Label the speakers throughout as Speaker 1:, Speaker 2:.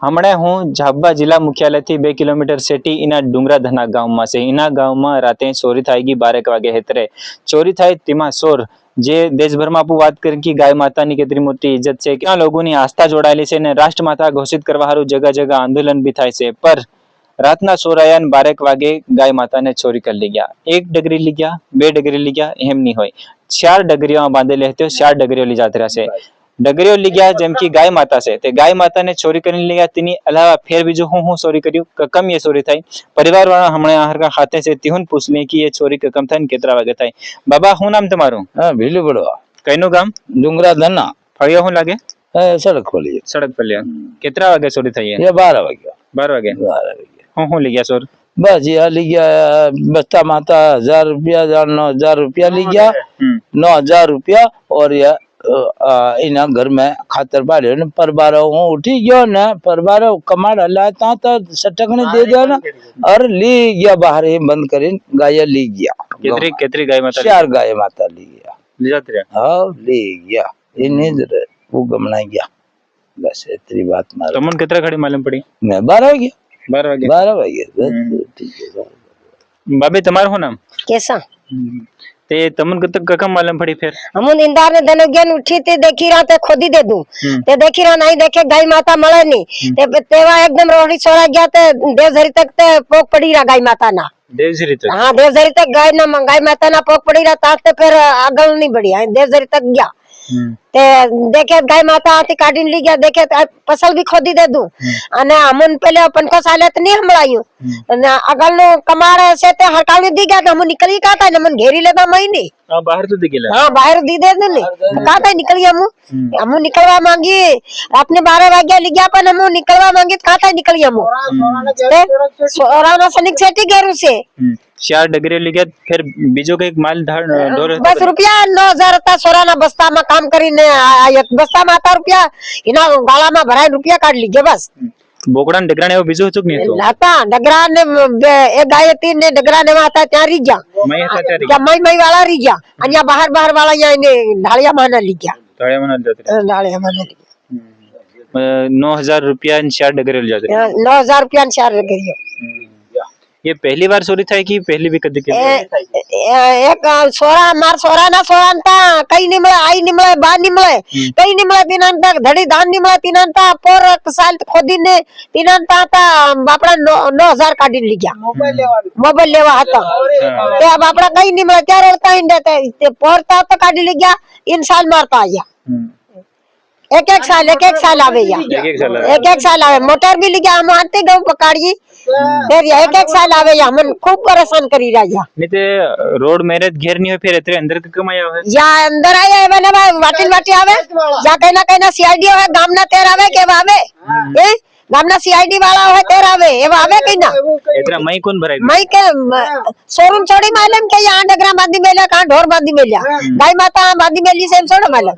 Speaker 1: हमणे हूँ झाबा जिला मुख्यालय थी 2 किलोमीटर सेटी इना डुंगरा धना गांव में से इना गांव में राते चोरी थाएगी 12 वागे हेतरे चोरी थाय तेमा सोर जे देशभर में आपू बात करें कि गाय माता की केतरी मोटी इज्जत है क्या लोगों की आस्था जोड़ायेली छे ने राष्ट्रमाता घोषित करवा हारू जगह जगह आंदोलन भी थाय छे पर रातना सोराया 12 वागे गाय माता ने चोरी कर ली गया। 1 डगरी ली गया 2 डगरी ली गया एम नहीं होय 4 डगरियों बांधेले हते 4 डगरियों ली जात रहे डगरियों ली गया जेम की गाय माता से ते गाय माता ने चोरी कर ली गया तेनी अलावा फिर बीजू हूँ चोरी कर्यु कम ये चोरी थाई परिवार वाला हमणे आहर खाते से तिहुन पूछ ले कि ये चोरी कम थाई केतरा वागे थाई। बाबा हूँ नाम तमारू?
Speaker 2: हां भीलू बड़वा
Speaker 1: कईनु गाम?
Speaker 2: डुंगरा धना
Speaker 1: फळियो हूँ लागे?
Speaker 2: सड़क खोली
Speaker 1: सड़क पर लिया केतरा वागे चोरी थाई है?
Speaker 2: ये 12 वागे
Speaker 1: 12 वागे हूँ ली गया चोर?
Speaker 2: बस ये ली गया बस्ता माता 1000 रुपया 9000 रुपया ली गया 9000 रुपया और ये इना घर में खातर बाड़े ने परबारो हूँ उठी गयो ने परबारो कमाड़ हलाता तो सटकने दे दिया ना और ली गया बाहर ही बंद करे गाय ली गया।
Speaker 1: केतरी केतरी गाय माता?
Speaker 2: 4 गाय माता ली गया
Speaker 1: ले जाते रहे?
Speaker 2: हाँ ली गया इन्हें वो गमना गया बस इतनी बात मार।
Speaker 1: तुमन कितना खड़ी मालूम पड़ी?
Speaker 2: मैं 12 वागे
Speaker 1: 12 वागे
Speaker 2: ठीक है।
Speaker 1: बाबे तुम्हारा हो नाम
Speaker 3: कैसा
Speaker 1: ते तमन ककम मालूम पड़ी फिर?
Speaker 3: हम इंदार ने दनोगियन उठी ते देखी रहा ते खोदी दे दूं ते देखी रहा नहीं देखे गाय माता मळे नहीं ते तेवा एकदम रोहड़ी छोड़ा गया ते देवझरी तक ते पोक पड़ी रहा गाय माता ना।
Speaker 1: देवझरी तक?
Speaker 3: हाँ देवझरी तक गाय माता ना पोक पड़ी रहा ताते फिर आगल नहीं बढ़ी देवझरी तक गया ते देखे गाय माता आती काढीन ली गया देखे फसल भी खोदी दे दूं अने हमन पहले पंखो साले त नहीं हमलायो अने अगल नो कमाड़ से ते हटावी दी गया हमन निकली काता ने मन घेरी लेता महीने
Speaker 1: हां बाहर तो दिखेला
Speaker 3: हां बाहर दी दे ने काता निकली हमू निकलवा मांगी अपने 12 वागे ली गया पर हमू निकलवा मांगी काता निकली हमू सोराना सनिक सेटी घेरू से
Speaker 1: 4 डगरे ली गया फिर बीजो के एक माल ढोर
Speaker 3: बस रुपया 9000 था सोराना बस्ता में काम करीने बस्ता में आता रुपया इना गाला में भराई रुपया काट लीजिए बस।
Speaker 1: बोकड़ा ने डगरा ने वो बीजो चुक नहीं तो
Speaker 3: लाता डगरा ने एक गाय तीन ने डगरा ने आता त्या री जा
Speaker 1: मैं था तेरी
Speaker 3: क्या मैं वाला री जा अन्या बाहर वाला यहाँ ने ढालिया माना ली गया
Speaker 1: ढालिया माना जाते
Speaker 3: ढालिया माना
Speaker 1: 9000 रुपया 4 डगरे ले जाते
Speaker 3: 9000 रुपया 4 डगरियो।
Speaker 1: ये पहली बार चोरी था कि पहली भी कदी
Speaker 3: एक सोरा मार सोरा ना सोरांता कई निमले आई निमले बा निमले कई निमले तिनांता धड़ी धान निमले तिनांता पोर साल खोदी ने तिनांता ता बापड़ा 9000 काढी ली गया मोबाइल लेवा हता ते बापड़ा कई निमले त्यारे होता इंडे ते पोरता तो काढी ली गया इन साल मारता आया एक एक साल आवे या एक साल आवे मोटर भी ली गया हम आते गौ पकाड़ी फिर एक साल आवे या मन खूब परेशान करी रहा
Speaker 1: नहीं ते रोड मैरिज घेर नहीं हो फिर इतने अंदर कम आया है
Speaker 3: या अंदर आया है बने भाई वाटी आवे या कहना सीआईडी है गामना तेर आवे के आवे ए गामना सीआईडी वाला है तेर आवे ए आवे कहना
Speaker 1: इतना मई कौन भराई
Speaker 3: मई के शोरूम छोड़ी मालूम के यहाँ डगरा बांधी मेला कहां ढोर बांधी मेला गाय माता बांधी मेली से छोड़ मालूम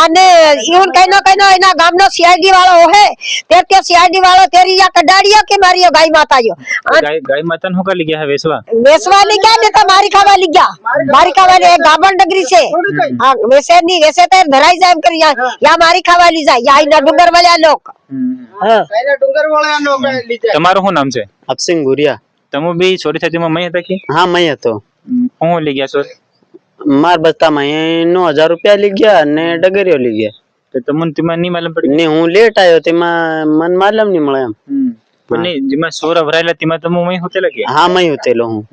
Speaker 3: आने यून कहना इना गामना सीआईडी वाला है तेर के सीआईडी वाला तेरी या कडाड़िया के मारियो गाय माता यो
Speaker 1: गाय माता होका ली गया है
Speaker 3: वेसवा ली गया ने तो मारी खावा ली गया मारी खावा ले गाबन डगरी से हां वैसे नहीं वैसे तो धराई जाम कर या मारी खावा ली जाए या इना डुंगर वाले लोग हां पहले डुंगर वाले लोग ली जाए।
Speaker 1: તમારું શું નામ છે?
Speaker 4: અક્ષિંગ ભુરિયા।
Speaker 1: તમે બી ચોરી થતી માં મય હતા કે?
Speaker 4: હા મય હતો।
Speaker 1: હું લઈ ગયા ચોર?
Speaker 4: માર બસ્તા માં 9000 રૂપિયા લઈ ગયા ને ડગરિયો લઈ ગયા।
Speaker 1: તો તમને તેમાં નહીં માલમ પડી?
Speaker 4: ને હું લેટ આવ્યો તેમાં મન માલમ નહીં મળે એમ।
Speaker 1: પણ જેમાં સોર ભરાયેલા તેમાં તમે મય હોતેલા કે?
Speaker 4: હા મય હોતેલો હું।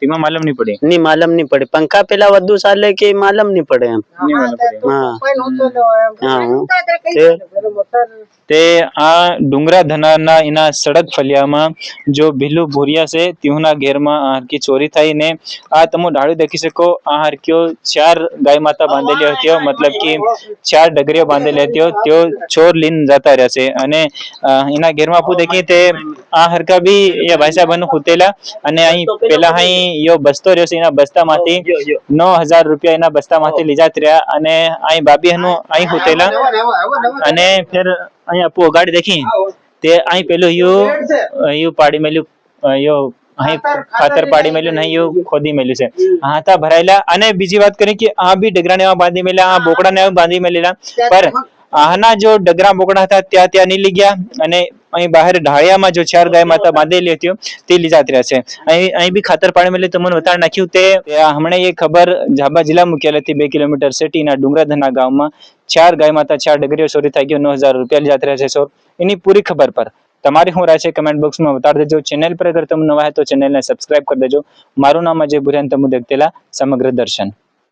Speaker 1: તેમાં માલમ નહીં પડી?
Speaker 4: ની માલમ નહીં પડી પંખા પેલા વધુ સાલે કે માલમ નહીં પડે એમ।
Speaker 1: નહીં માલમ પડી
Speaker 4: હા હા
Speaker 1: તે આ ડુંગરા ધનાના એના સડક ફલિયામાં જો ભીલુ ભૂરિયા છે તેઓના ઘેરમાં આ હરકી ચોરી થઈ ને આ તમે ડાળું દેખી શકો આ હરક્યો 4 ગાય માતા બાંધેલી હતી મતલબ કે 4 ડગરીઓ બાંધેલી હતી તેઓ ચોર લીન જતા રહ્યા છે અને એના ઘેરમાં આપું દેખી તે આ હરકા બી એ ભાઈ સાહેબ હુતેલા અને અહીં પેલા અહીં યો બસ્તો રહ્યો છે એના બસ્તામાંથી 9000 રૂપિયા એના બસ્તામાંથી લીજાત રહ્યા અને અહીં બાબી હનું અહીં હુતેલા અને फिर અહીં આપો ગાડી દેખી તે અહીં પેલું યુ પાડી મેલ્યું યો અહીં ખાતર પાડી મેલ્યું નહીં યુ ખોદી મેલ્યું છે હાથા ભરાયેલા અને બીજી વાત કરી કે આ બી ડગરાને બાંધી મેલ્યા આ બોકડાને બાંધી મેલેલા પર આના જો ડગરા બોકડા હતા ત્યાં નહીં લઈ ગયા અને અહીં બહાર ઢાળિયામાં જો 4 ગાય માતા બાંધેલી હતી તે લઈ જતી રહ્યા છે. અહીં બી ખાતર પાણી મળે તમને બતાડ નાખ્યું તે હમણાં એ ખબર ઝાબા જિલ્લા મુખ્યાલયથી 2 કિલોમીટર સિટીના ડુંગરાધના ગામમાં 4 ગાય માતા 4 ડગરીઓ ચોરી થઈ ગયો, 9000 રૂપિયા લઈ જતી રહ્યા છે ચોર. એની પૂરી ખબર પર તમારી શું રાય છે કમેન્ટ બોક્સમાં બતાડી દેજો. ચેનલ પર અગર તમે નવા હે તો ચેનલને સબસ્ક્રાઇબ કરી દેજો. મારું નામ અજય ભુરિયાન, તમે દેખતેલા સમગ્ર દર્શન.